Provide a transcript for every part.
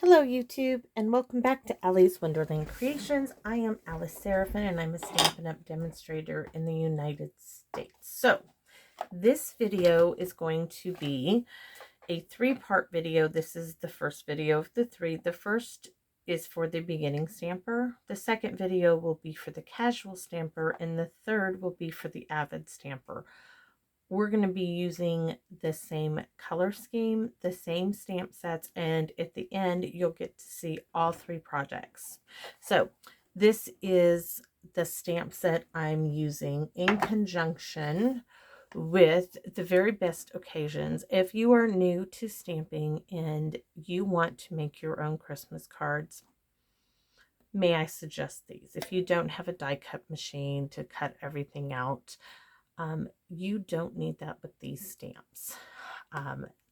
Hello YouTube and welcome back to Allie's Wonderland Creations. I am Alice Seraphin and I'm a Stampin' Up! Demonstrator in the United States. So this video is going to be a three-part video. This is the first video of the three. The first is for the beginning stamper. The second video will be for the casual stamper and the third will be for the avid stamper. We're going to be using the same color scheme, the same stamp sets, and at the end you'll get to see all three projects. So this is the stamp set I'm using in conjunction with the very best occasions. If you are new to stamping and you want to make your own Christmas cards, may I suggest these. If you don't have a die cut machine to cut everything out, you don't need that with these stamps.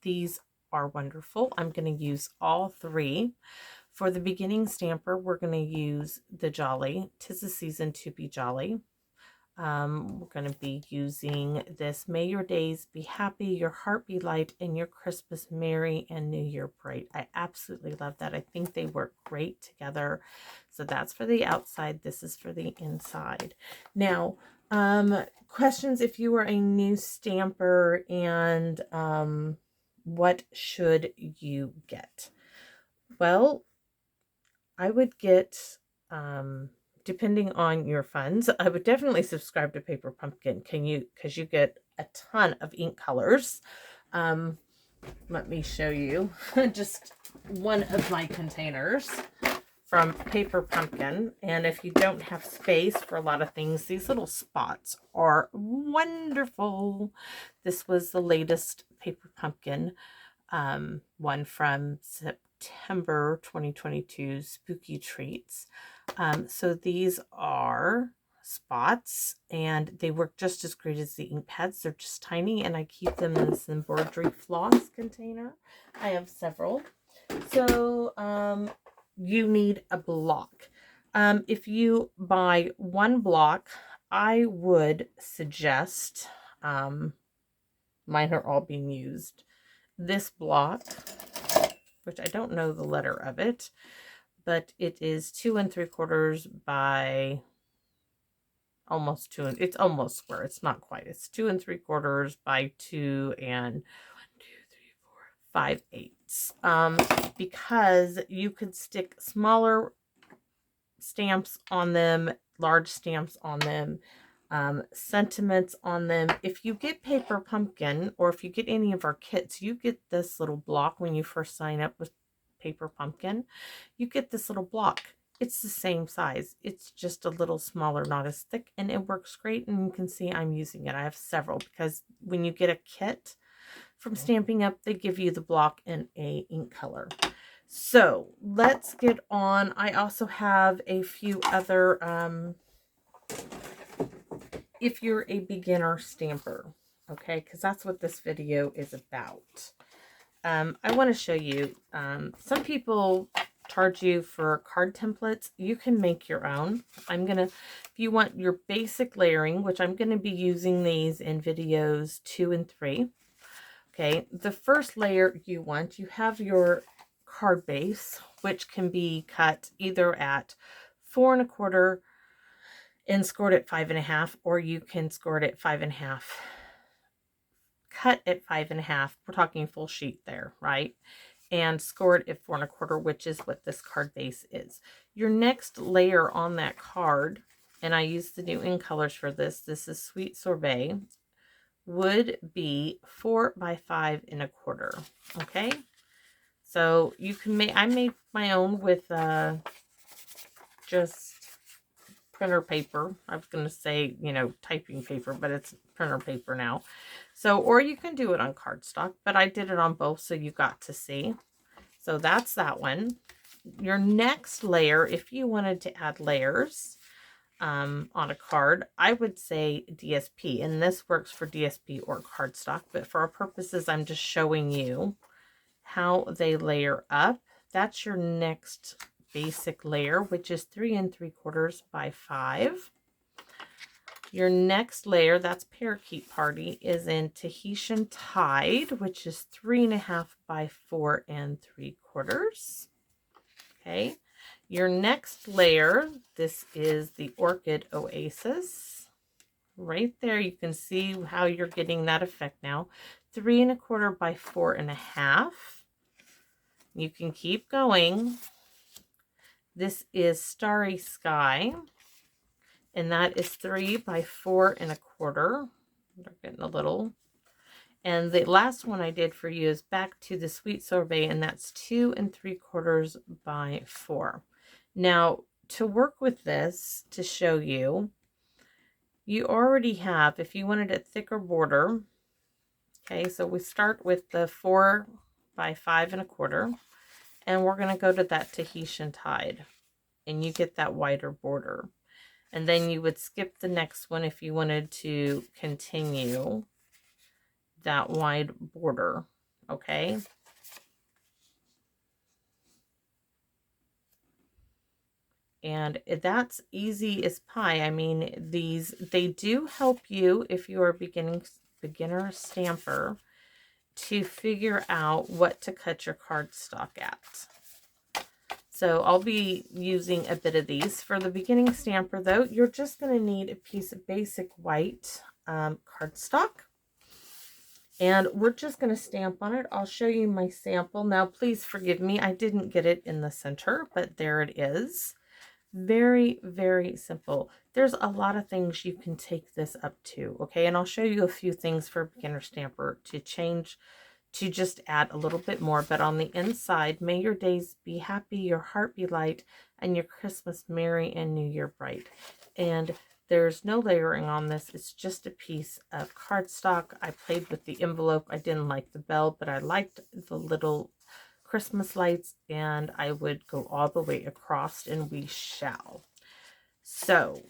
These are wonderful. I'm going to use all three. For the beginning stamper, we're going to use the Jolly. 'Tis the season to be jolly. We're going to be using this May your days be happy, your heart be light, and your Christmas merry and New Year bright. I absolutely love that. I think they work great together. So that's for the outside. This is for the inside. Now, questions if you are a new stamper and what should you get? Well, I would get depending on your funds, I would definitely subscribe to Paper Pumpkin. Because you get a ton of ink colors. Let me show you just one of my containers from Paper Pumpkin. And if you don't have space for a lot of things, these little spots are wonderful. This was the latest Paper Pumpkin one from September 2022, Spooky Treats. So these are spots and they work just as great as the ink pads. They're just tiny and I keep them in this embroidery floss container. I have several. So you need a block. If you buy one block, I would suggest, mine are all being used, this block, which I don't know the letter of it, but it is 2 3/4 by almost 2. It's almost square. It's not quite. It's 2 3/4 by 2 and 5/8. Because you could stick smaller stamps on them, large stamps on them, sentiments on them. If you get Paper Pumpkin, or if you get any of our kits, you get this little block when you first sign up with Paper Pumpkin. You get this little block. It's the same size. It's just a little smaller, not as thick, and it works great. And you can see I'm using it. I have several because when you get a kit from Stampin' Up, they give you the block in a ink color. So let's get on. I also have a few other, if you're a beginner stamper, okay, because that's what this video is about. I want to show you, some people charge you for card templates. You can make your own. If you want your basic layering, which I'm going to be using these in videos 2 and 3. Okay, the first layer you have your card base, which can be cut either at 4 1/4 and scored at 5 1/2, or you can score it at 5 1/2, cut at 5 1/2. We're talking full sheet there, right? And scored at 4 1/4, which is what this card base is. Your next layer on that card, and I use the new ink colors for this. This is Sweet Sorbet, would be 4 by 5 1/4. Okay, so you can make. I made my own with just printer paper. I was going to say, typing paper, but it's printer paper now. So, or you can do it on cardstock, but I did it on both, so you got to see. So that's that one. Your next layer, if you wanted to add layers on a card, I would say DSP, and this works for DSP or cardstock, but for our purposes, I'm just showing you how they layer up. That's your next basic layer, which is 3 3/4 by 5. Your next layer, that's Parakeet Party, is in Tahitian Tide, which is 3 1/2 by 4 3/4. Okay. Your next layer, this is the Orchid Oasis. Right there, you can see how you're getting that effect now. 3 1/4 by 4 1/2. You can keep going. This is Starry Sky, and that is 3 by 4 1/4. They're getting a little. And the last one I did for you is Back to the Sweet Sorbet, and that's 2 3/4 by 4. Now, to work with this, to show you, you already have, if you wanted a thicker border, okay, so we start with the 4 by 5 1/4, and we're going to go to that Tahitian Tide, and you get that wider border. And then you would skip the next one if you wanted to continue that wide border, okay? And that's easy as pie. I mean, they do help you if you're a beginner stamper to figure out what to cut your cardstock at. So I'll be using a bit of these. For the beginning stamper though, you're just going to need a piece of basic white cardstock. And we're just going to stamp on it. I'll show you my sample. Now, please forgive me. I didn't get it in the center, but there it is. Very, very simple. There's a lot of things you can take this up to, okay? And I'll show you a few things for a beginner stamper to change, to just add a little bit more. But on the inside, may your days be happy, your heart be light, and your Christmas merry and New Year bright. And there's no layering on this. It's just a piece of cardstock. I played with the envelope. I didn't like the bell, but I liked the little Christmas lights, and I would go all the way across, and we shall. So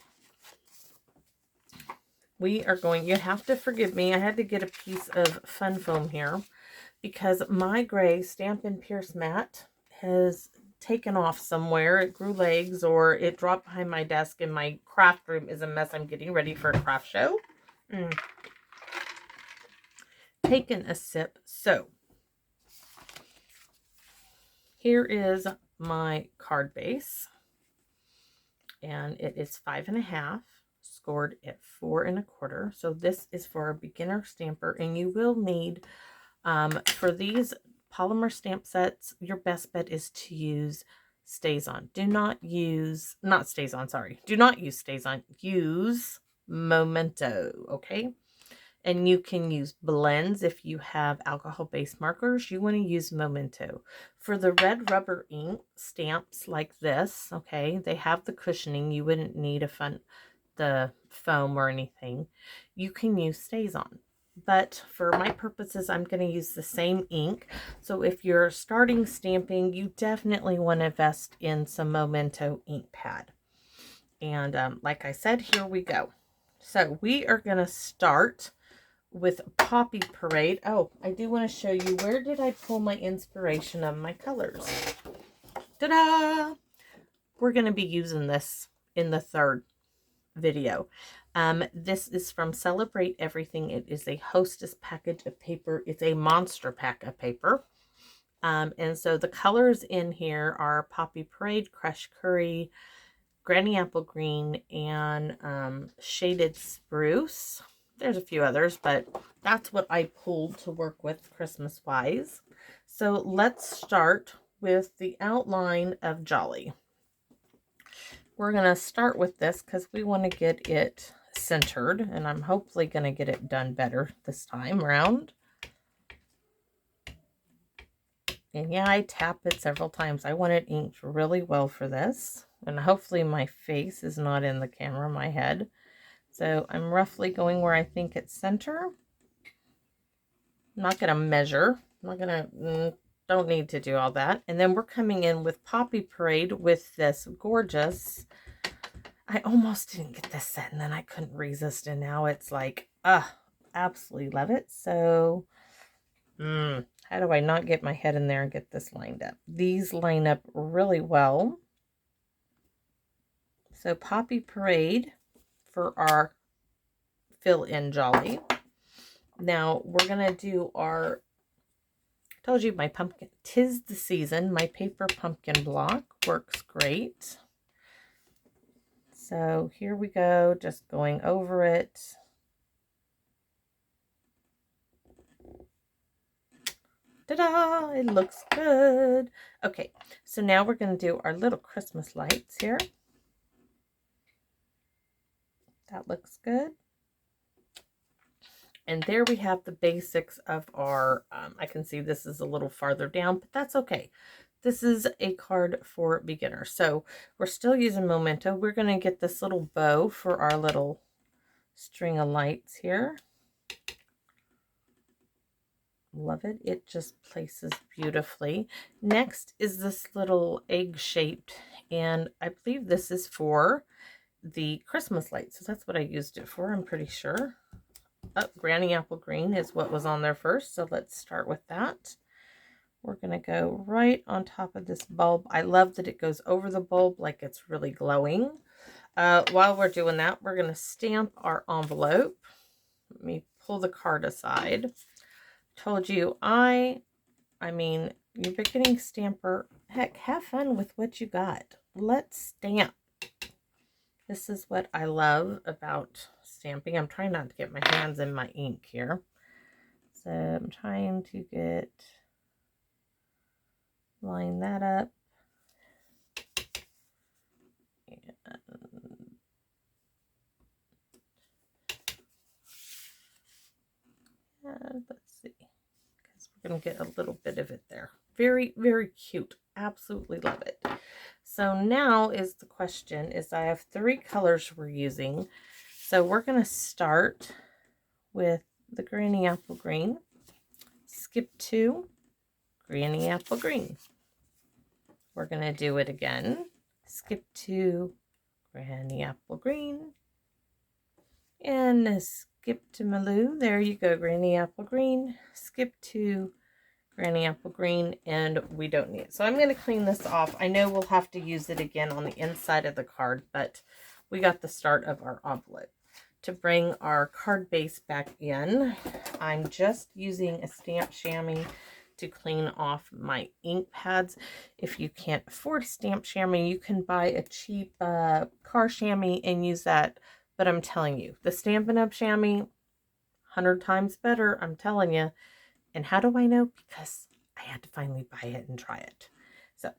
we are going, you have to forgive me. I had to get a piece of fun foam here because my gray Stampin' Pierce mat has taken off somewhere. It grew legs, or it dropped behind my desk, and my craft room is a mess. I'm getting ready for a craft show. Taking a sip. So here is my card base, and it is 5 1/2, scored at 4 1/4. So this is for a beginner stamper, and you will need, for these polymer stamp sets, your best bet is to use StazOn. Do not use, do not use StazOn. Use Memento, okay? And you can use blends if you have alcohol-based markers. You want to use Memento. For the red rubber ink stamps like this, okay, they have the cushioning. You wouldn't need the foam or anything. You can use StazOn. But for my purposes, I'm going to use the same ink. So if you're starting stamping, you definitely want to invest in some Memento ink pad. And like I said, here we go. So we are going to start with Poppy Parade. Oh, I do want to show you, where did I pull my inspiration of my colors? Ta-da! We're going to be using this in the third video. This is from Celebrate Everything. It is a Hostess package of paper. It's a monster pack of paper. And so the colors in here are Poppy Parade, Crushed Curry, Granny Apple Green, and Shaded Spruce. There's a few others, but that's what I pulled to work with Christmas-wise. So let's start with the outline of Jolly. We're going to start with this because we want to get it centered, and I'm hopefully going to get it done better this time around. And yeah, I tap it several times. I want it inked really well for this. And hopefully my face is not in the camera, my head. So I'm roughly going where I think it's center. I'm not going to measure. I'm not going to, don't need to do all that. And then we're coming in with Poppy Parade with this gorgeous, I almost didn't get this set and then I couldn't resist. And now it's like, absolutely love it. So, how do I not get my head in there and get this lined up? These line up really well. So Poppy Parade for our fill-in Jolly. Now we're going to do our, I told you my pumpkin, 'tis the season, my paper pumpkin block. works great. So here we go, just going over it. Ta-da! It looks good. Okay, so now we're going to do our little Christmas lights here. That looks good. And there we have the basics of our, I can see this is a little farther down, but that's okay. This is a card for beginners. So we're still using Memento. We're going to get this little bow for our little string of lights here. Love it. It just places beautifully. Next is this little egg shaped, and I believe this is for the Christmas lights. So that's what I used it for, I'm pretty sure. Oh, Granny Apple Green is what was on there first. So let's start with that. We're going to go right on top of this bulb. I love that it goes over the bulb like it's really glowing. While we're doing that, we're going to stamp our envelope. Let me pull the card aside. Told you, I mean, you're beginning stamper. Heck, have fun with what you got. Let's stamp. This is what I love about stamping. I'm trying not to get my hands in my ink here. So I'm trying to line that up. And let's see, because we're going to get a little bit of it there. Very, very cute. Absolutely love it. So now is the question, is I have 3 colors we're using. So we're going to start with the Granny Apple Green, skip to Granny Apple Green. We're going to do it again. Skip to Granny Apple Green. And skip to Malou. There you go, Granny Apple Green. Skip to Granny Apple Green, and we don't need it. So I'm going to clean this off. I know we'll have to use it again on the inside of the card, but we got the start of our envelope. To bring our card base back in, I'm just using a stamp chamois to clean off my ink pads. If you can't afford stamp chamois, you can buy a cheap car chamois and use that. But I'm telling you, the Stampin' Up! Chamois, 100 times better, I'm telling you. And how do I know? Because I had to finally buy it and try it. So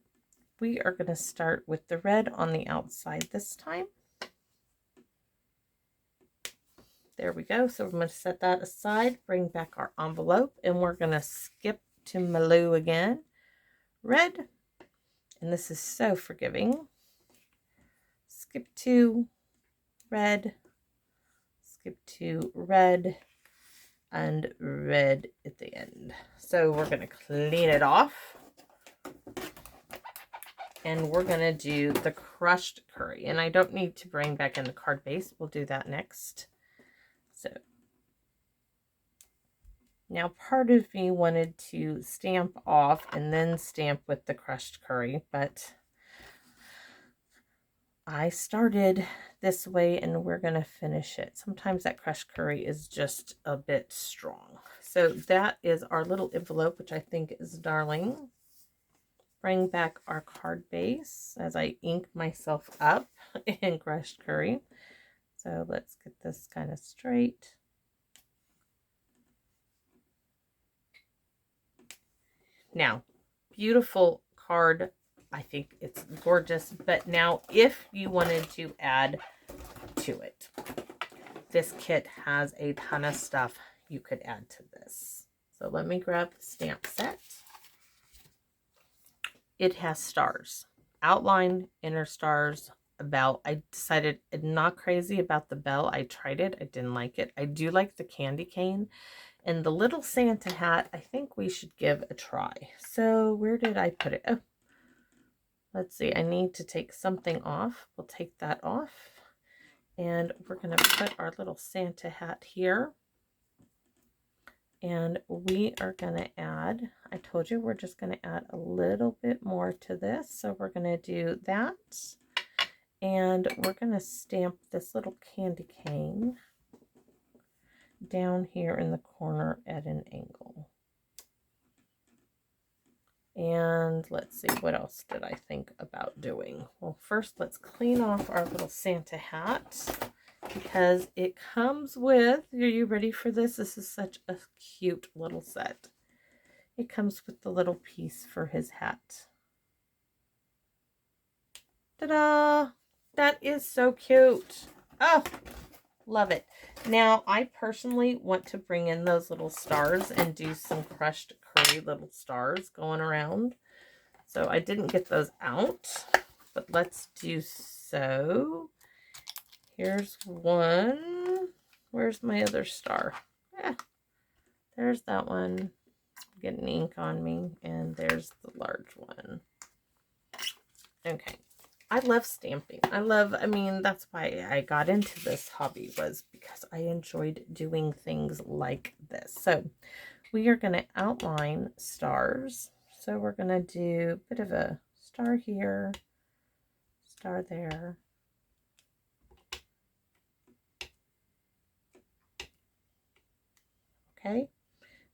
we are going to start with the red on the outside this time. There we go. So we're going to set that aside, bring back our envelope, and we're going to skip to Malou again. Red. And this is so forgiving. Skip to red. Skip to red. And red at the end. So we're going to clean it off. And we're going to do the crushed curry. And I don't need to bring back in the card base. We'll do that next. So now part of me wanted to stamp off and then stamp with the crushed curry, but I started this way and we're going to finish it. Sometimes that crushed curry is just a bit strong. So that is our little envelope, which I think is darling. Bring back our card base as I ink myself up in crushed curry. So let's get this kind of straight. Now, beautiful card. I think it's gorgeous. But now, if you wanted to add to it, this kit has a ton of stuff you could add to this. So let me grab the stamp set. It has stars, outline, inner stars, a bell. I decided I'm not crazy about the bell. I tried it. I didn't like it. I do like the candy cane. And the little Santa hat, I think we should give a try. So where did I put it? Oh, let's see. I need to take something off. We'll take that off. And we're going to put our little Santa hat here. And we are going to add, I told you we're just going to add a little bit more to this. So we're going to do that. And we're going to stamp this little candy cane down here in the corner at an angle. And let's see, what else did I think about doing? Well, first let's clean off our little Santa hat, because it comes with, are you ready for this? This is such a cute little set. It comes with the little piece for his hat. Ta-da! That is so cute. Oh, love it. Now, I personally want to bring in those little stars and do some crushed curry little stars going around. So I didn't get those out, but let's do so. Here's one. Where's my other star? Yeah, there's that one. Getting ink on me. And there's the large one. Okay. I love stamping. I mean, that's why I got into this hobby, was because I enjoyed doing things like this. So we are going to outline stars. So we're going to do a bit of a star here, star there. Okay.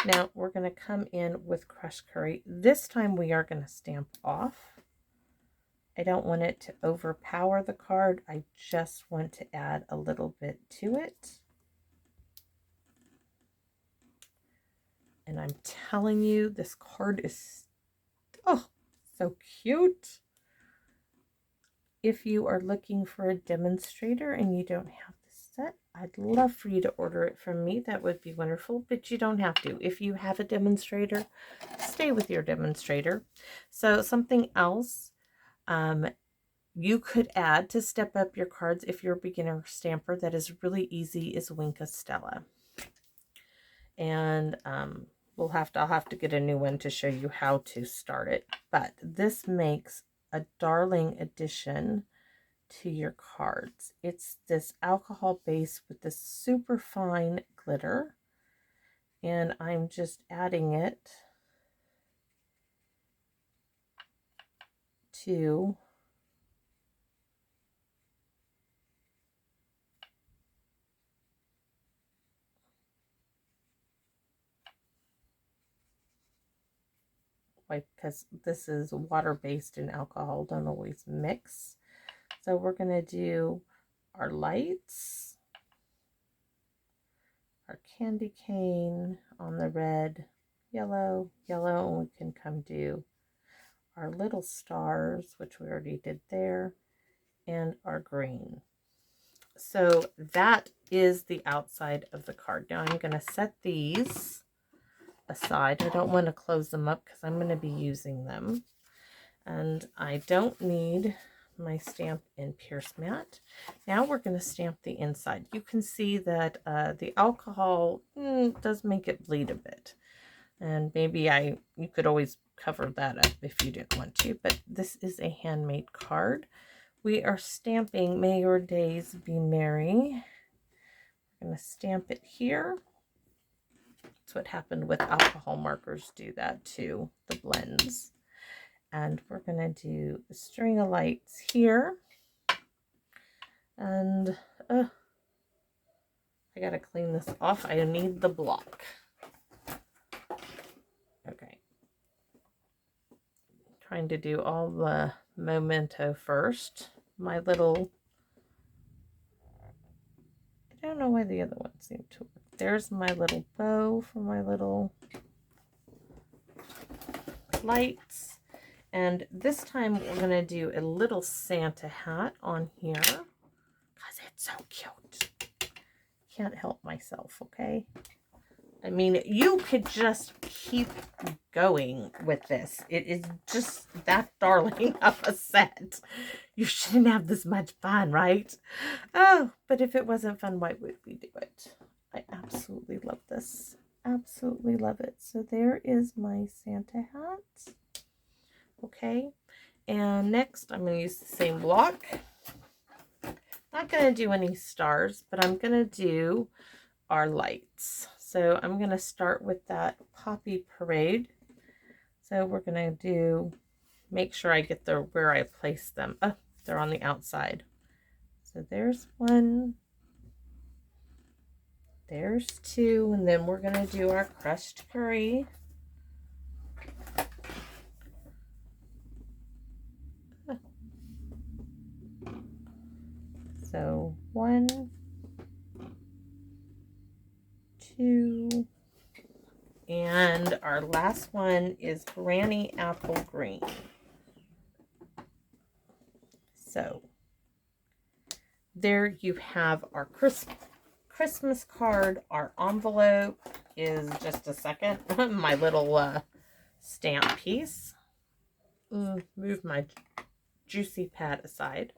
Now we're going to come in with crushed curry. This time we are going to stamp off. I don't want it to overpower the card. I just want to add a little bit to it. And I'm telling you, this card is, oh, so cute. If you are looking for a demonstrator and you don't have this set, I'd love for you to order it from me. That would be wonderful, but you don't have to. If you have a demonstrator, stay with your demonstrator. So something else you could add to step up your cards if you're a beginner stamper that is really easy is Winka Stella. And I'll have to get a new one to show you how to start it. But this makes a darling addition to your cards. It's this alcohol base with this super fine glitter. And I'm just adding it to because this is water-based and alcohol don't always mix. So we're going to do our lights, our candy cane on the red, yellow, yellow, and we can come do our little stars, which we already did there, and our green. So that is the outside of the card. Now I'm going to set these aside. I don't want to close them up because I'm going to be using them. And I don't need my stamp in Pierce Mat. Now we're going to stamp the inside. You can see that the alcohol does make it bleed a bit. And maybe you could always cover that up if you didn't want to. But this is a handmade card. We are stamping May Your Days Be Merry. I'm going to stamp it here. That's what happened with alcohol markers, do that too, the blends. And we're going to do a string of lights here. And I got to clean this off. I need the block. Okay. Trying to do all the memento first. My little, I don't know why the other one seemed to work. There's my little bow for my little lights. And this time we're going to do a little Santa hat on here because it's so cute. Can't help myself, okay? I mean, you could just keep going with this. It is just that darling of a set. You shouldn't have this much fun, right? Oh, but if it wasn't fun, why would we do it? I absolutely love this. Absolutely love it. So there is my Santa hat. Okay, and next I'm going to use the same block. Not going to do any stars, but I'm going to do our lights. So I'm going to start with that Poppy Parade. So we're going to make sure I get where I place them. Oh, they're on the outside. So there's one. There's two. And then we're going to do our crushed curry. 1, 2, and our last one is Granny Apple Green. So there you have our Christmas card. Our envelope is just a second. My little stamp piece. Move my juicy pad aside.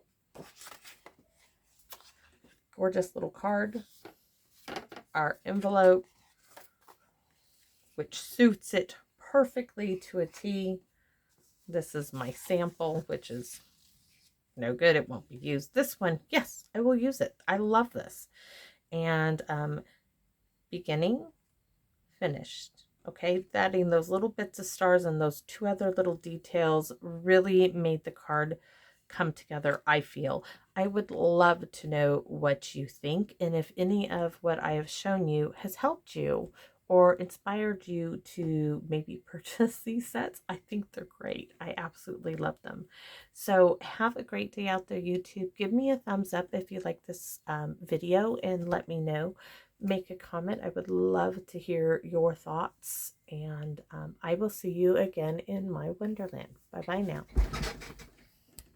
Gorgeous little card. Our envelope, which suits it perfectly to a T. This is my sample, which is no good. It won't be used. This one, yes, I will use it. I love this. And beginning, finished. Okay, adding those little bits of stars and those 2 other little details really made the card come together, I feel. I would love to know what you think, and if any of what I have shown you has helped you or inspired you to maybe purchase these sets. I think they're great. I absolutely love them. So have a great day out there, YouTube. Give me a thumbs up if you like this video, and let me know. Make a comment. I would love to hear your thoughts, and I will see you again in my Wonderland. Bye bye now.